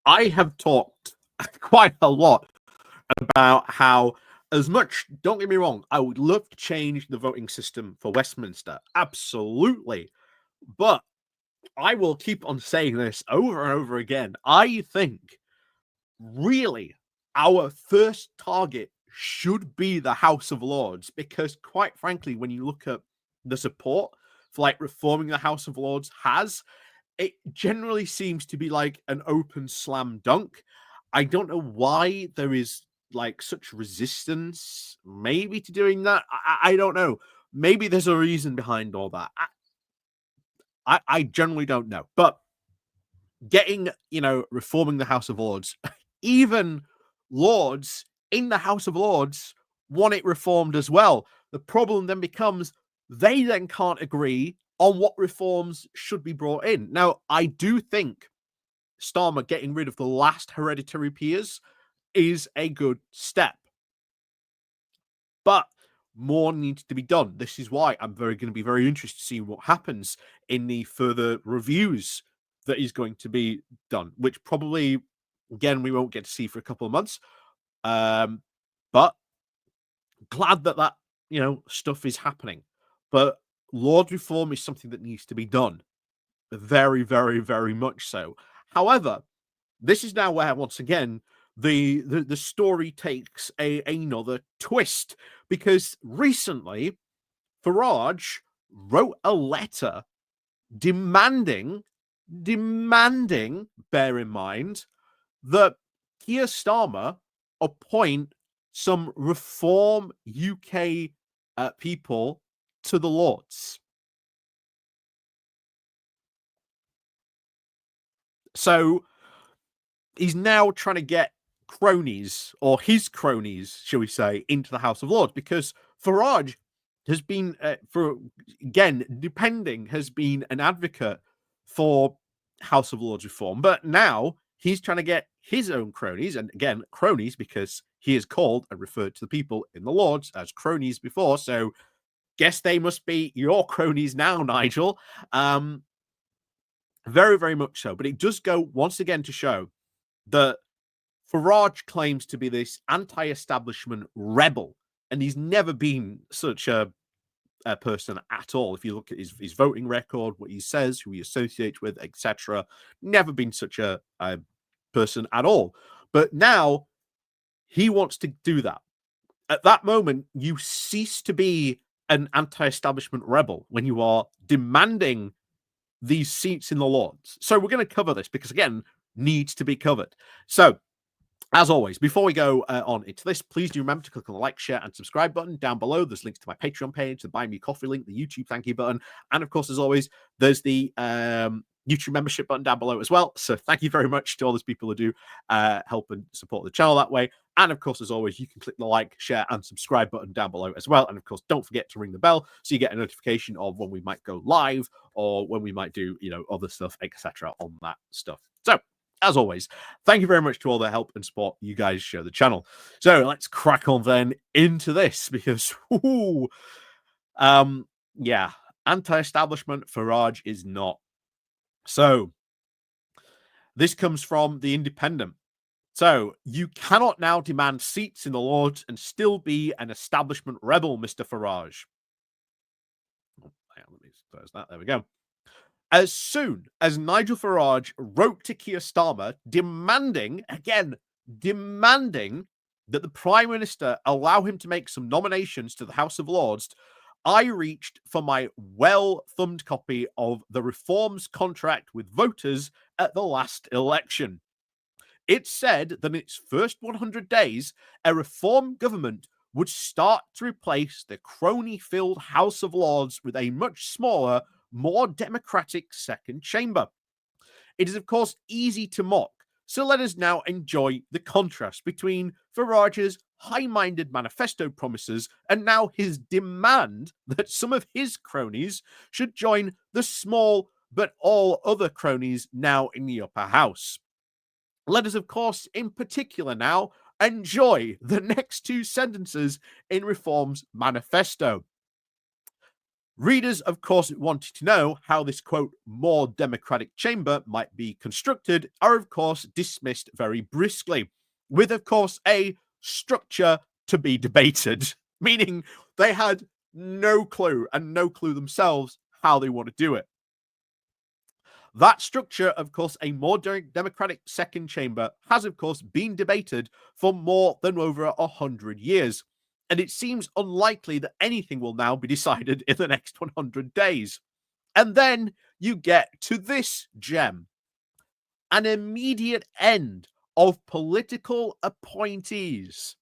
I have talked quite a lot about how, as much, don't get me wrong, I would love to change the voting system for Westminster. Absolutely. But I will keep on saying this over and over again. I think, really, our first target should be the House of Lords, because, quite frankly, when you look at the support for like reforming the House of Lords it generally seems to be like an open slam dunk. I don't know why there is like such resistance, maybe, to doing that. I don't know. Maybe there's a reason behind all that. I generally don't know. But getting, reforming the House of Lords, even Lords in the House of Lords want it reformed as well. The problem then becomes they then can't agree on what reforms should be brought in. Now, I do think Starmer getting rid of the last hereditary peers is a good step, but more needs to be done. This is why I'm going to be very interested to see what happens in the further reviews that is going to be done, which probably, again, we won't get to see for a couple of months. But glad that stuff is happening. But Lord reform is something that needs to be done. Very, very, very much so. However, this is now where, once again, the story takes another twist, because recently Farage wrote a letter demanding, bear in mind, that Keir Starmer appoint some reform UK people to the Lords. So he's now trying to get cronies, or his cronies, shall we say, into the House of Lords, because Farage has been, has been an advocate for House of Lords reform, but now he's trying to get his own cronies, and again, cronies, because he is called and referred to the people in the Lords as cronies before, so guess they must be your cronies now, Nigel. Very, very much so. But it does go once again to show that Farage claims to be this anti-establishment rebel, and he's never been such a person at all. If you look at his voting record, what he says, who he associates with, etc., never been such a person at all. But now he wants to do that. At that moment, you cease to be an anti-establishment rebel when you are demanding these seats in the Lords. So we're going to cover this because, again, needs to be covered. So, as always, before we go on into this, please do remember to click on the like, share, and subscribe button down below. There's links to my Patreon page, the Buy Me Coffee link, the YouTube thank you button, and of course, as always, there's the YouTube membership button down below as well. So thank you very much to all those people who do help and support the channel that way. And of course, as always, you can click the like, share, and subscribe button down below as well. And of course, don't forget to ring the bell so you get a notification of when we might go live or when we might do, other stuff, etc. on that stuff. So, as always, thank you very much to all the help and support you guys show the channel. So let's crack on then into this, because, anti-establishment Farage is not. So this comes from The Independent. So you cannot now demand seats in the Lords and still be an establishment rebel, Mr. Farage. Oh, let me close that. There we go. As soon as Nigel Farage wrote to Keir Starmer demanding that the Prime Minister allow him to make some nominations to the House of Lords, I reached for my well-thumbed copy of the Reforms contract with voters at the last election. It said that in its first 100 days, a reform government would start to replace the crony-filled House of Lords with a much smaller, more democratic second chamber. It is, of course, easy to mock, so let us now enjoy the contrast between Farage's high-minded manifesto promises and now his demand that some of his cronies should join the small but all other cronies now in the upper house. Let us, of course, in particular now, enjoy the next two sentences in Reform's manifesto. Readers, of course, wanting to know how this, quote, more democratic chamber might be constructed, are, of course, dismissed very briskly, with, of course, a structure to be debated, meaning they had no clue and no clue themselves how they want to do it. That structure, of course, a more democratic second chamber, has, of course, been debated for more than over 100 years. And it seems unlikely that anything will now be decided in the next 100 days. And then you get to this gem: an immediate end of political appointees.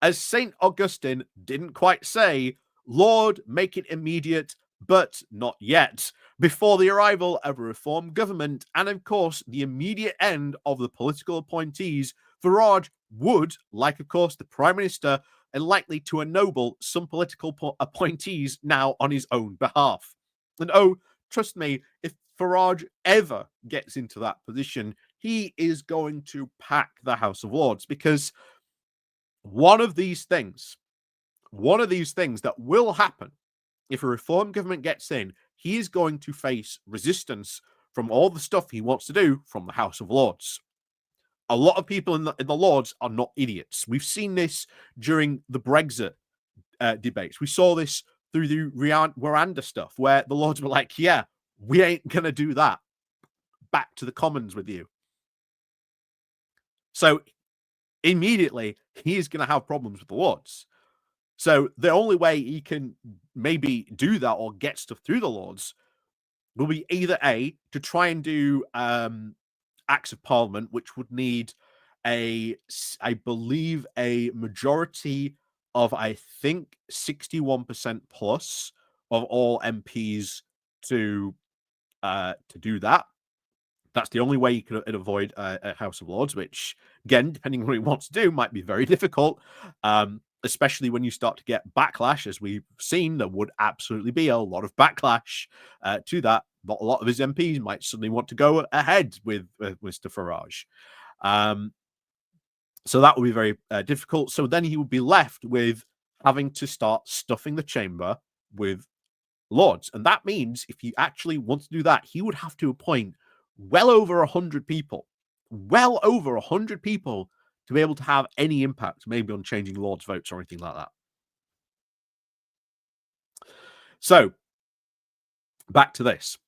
As St. Augustine didn't quite say, Lord, make it immediate, but not yet, before the arrival of a reformed government, and of course, the immediate end of the political appointees, Farage would, like, of course, the Prime Minister, and likely to ennoble some political appointees now on his own behalf. And oh, trust me, if Farage ever gets into that position, he is going to pack the House of Lords, because one of these things that will happen if a reform government gets in, he is going to face resistance from all the stuff he wants to do from the House of Lords. A lot of people in the Lords are not idiots. We've seen this during the Brexit debates. We saw this through the Rwanda stuff, where the Lords were like, yeah, we ain't going to do that. Back to the Commons with you. So immediately, he is going to have problems with the Lords. So the only way he can maybe do that or get stuff through the Lords will be either A, to try and do Acts of Parliament, which would need I believe, a majority of, I think, 61% plus of all MPs to do that. That's the only way you can avoid a House of Lords, which, again, depending on what he wants to do, might be very difficult, especially when you start to get backlash. As we've seen, there would absolutely be a lot of backlash to that. Not a lot of his MPs might suddenly want to go ahead with Mr. Farage. So that would be very difficult. So then he would be left with having to start stuffing the chamber with Lords. And that means if he actually wants to do that, he would have to appoint well over 100 people, to be able to have any impact, maybe on changing Lords' votes or anything like that. So, back to this.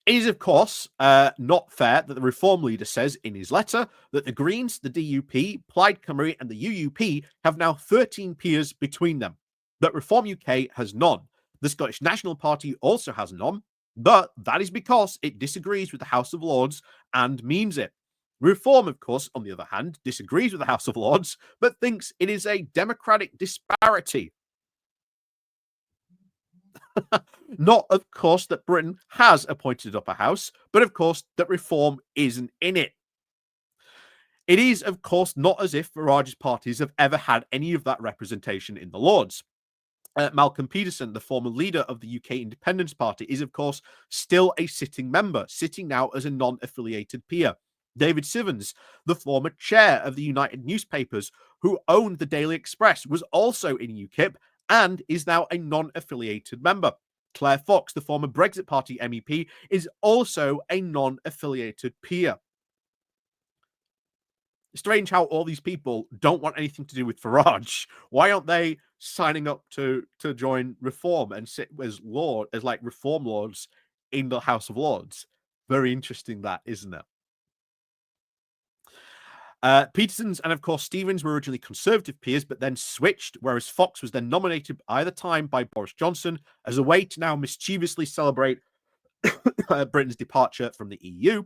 It is, of course, not fair that the Reform leader says in his letter that the Greens, the DUP, Plaid Cymru, and the UUP have now 13 peers between them, but Reform UK has none. The Scottish National Party also has none, but that is because it disagrees with the House of Lords and means it. Reform, of course, on the other hand, disagrees with the House of Lords, but thinks it is a democratic disparity. Not, of course, that Britain has appointed upper house, but of course that Reform isn't in it. It is, of course, not as if Farage's parties have ever had any of that representation in the Lords. Malcolm Peterson, the former leader of the UK Independence Party, is, of course, still a sitting member, sitting now as a non-affiliated peer. David Sivens, the former chair of the United Newspapers, who owned the Daily Express, was also in UKIP and is now a non-affiliated member. Claire Fox, the former Brexit Party MEP, is also a non-affiliated peer. Strange how all these people don't want anything to do with Farage. Why aren't they signing up to join Reform and sit as Reform Lords in the House of Lords? Very interesting, that, isn't it? Peterson's and, of course, Stevens were originally Conservative peers, but then switched, whereas Fox was then nominated either time by Boris Johnson as a way to now mischievously celebrate Britain's departure from the EU.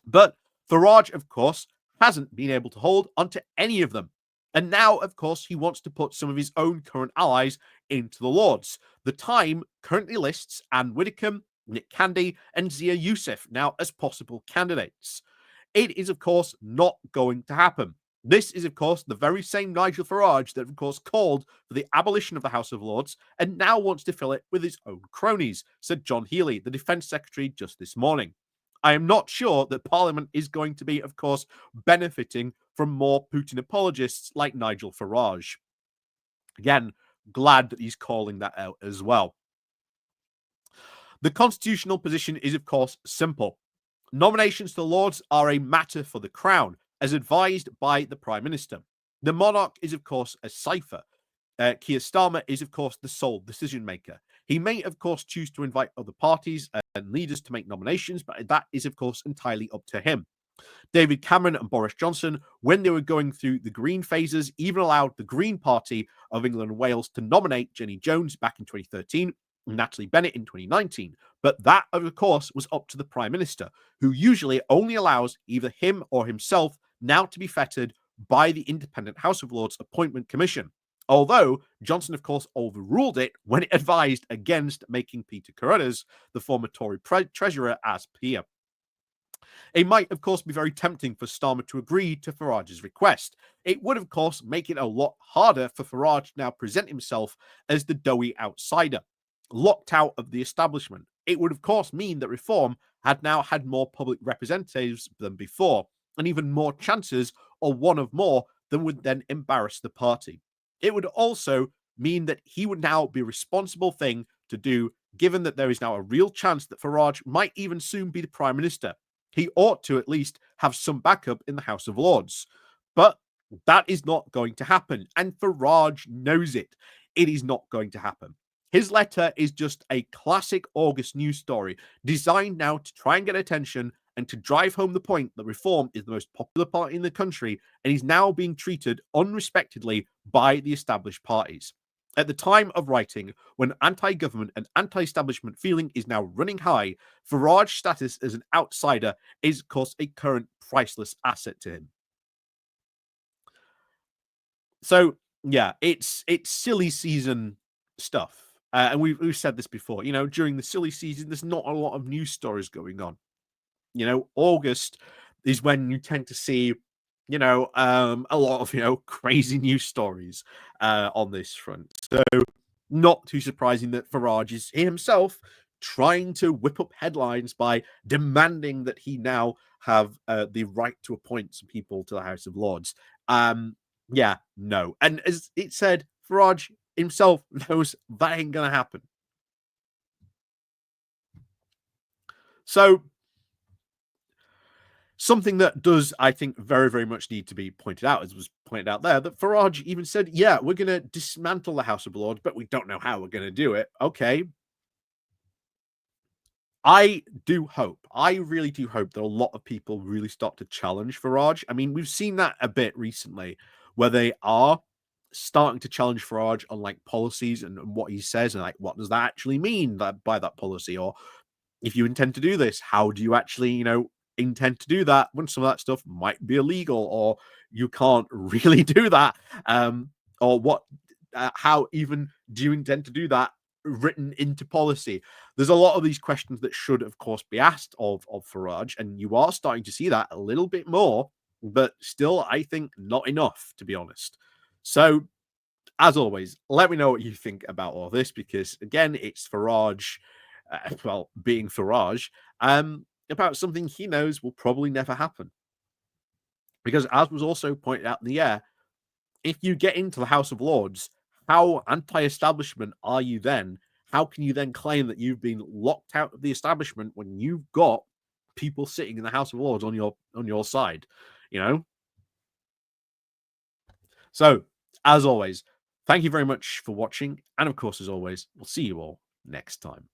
But Farage, of course, hasn't been able to hold onto any of them. And now, of course, he wants to put some of his own current allies into the Lords. The Time currently lists Anne Widdecombe, Nick Candy, and Zia Youssef now as possible candidates. It is, of course, not going to happen. This is, of course, the very same Nigel Farage that, of course, called for the abolition of the House of Lords and now wants to fill it with his own cronies, said John Healey, the Defence Secretary, just this morning. I am not sure that Parliament is going to be, of course, benefiting from more Putin apologists like Nigel Farage. Again, glad that he's calling that out as well. The constitutional position is, of course, simple. Nominations to Lords are a matter for the Crown, as advised by the Prime Minister. The monarch is, of course, a cipher. Keir Starmer is, of course, the sole decision maker. He may, of course, choose to invite other parties and leaders to make nominations, but that is, of course, entirely up to him. David Cameron and Boris Johnson, when they were going through the Green phases, even allowed the Green Party of England and Wales to nominate Jenny Jones back in 2013 and Natalie Bennett in 2019. But that, of course, was up to the Prime Minister, who usually only allows either him or himself now to be fettered by the independent House of Lords Appointment Commission. Although Johnson, of course, overruled it when it advised against making Peter Carruthers, the former Tory treasurer, as peer. It might, of course, be very tempting for Starmer to agree to Farage's request. It would, of course, make it a lot harder for Farage to now present himself as the doughy outsider, locked out of the establishment. It would, of course, mean that Reform had now had more public representatives than before, and even more chances, or one of more, than would then embarrass the party. It would also mean that he would now be a responsible thing to do, given that there is now a real chance that Farage might even soon be the Prime Minister. He ought to at least have some backup in the House of Lords. But that is not going to happen. And Farage knows it. It is not going to happen. His letter is just a classic August news story designed now to try and get attention and to drive home the point that Reform is the most popular party in the country and is now being treated unrespectedly by the established parties. At the time of writing, when anti-government and anti-establishment feeling is now running high, Farage's status as an outsider is, of course, a current priceless asset to him. So, yeah, it's silly season stuff. And we've said this before, during the silly season, there's not a lot of news stories going on. August is when you tend to see, a lot of, crazy news stories on this front. So not too surprising that Farage is himself trying to whip up headlines by demanding that he now have the right to appoint some people to the House of Lords. Yeah, no. And as it said, Farage himself knows that ain't going to happen. So something that does, I think, very, very much need to be pointed out, as was pointed out there, that Farage even said, yeah, we're going to dismantle the House of Lords, but we don't know how we're going to do it. Okay. I really do hope that a lot of people really start to challenge Farage. I mean, we've seen that a bit recently where they are starting to challenge Farage on like policies and what he says and like, what does that actually mean by that policy? Or if you intend to do this, how do you actually, intend to do that when some of that stuff might be illegal or you can't really do that? Or what, how even do you intend to do that written into policy? There's a lot of these questions that should, of course, be asked of Farage, and you are starting to see that a little bit more, but still, I think not enough, to be honest. So, as always, let me know what you think about all this, because again, it's Farage, being Farage, about something he knows will probably never happen. Because as was also pointed out in the air, if you get into the House of Lords, how anti-establishment are you then? How can you then claim that you've been locked out of the establishment when you've got people sitting in the House of Lords on your side? So, as always, thank you very much for watching, and of course, as always, we'll see you all next time.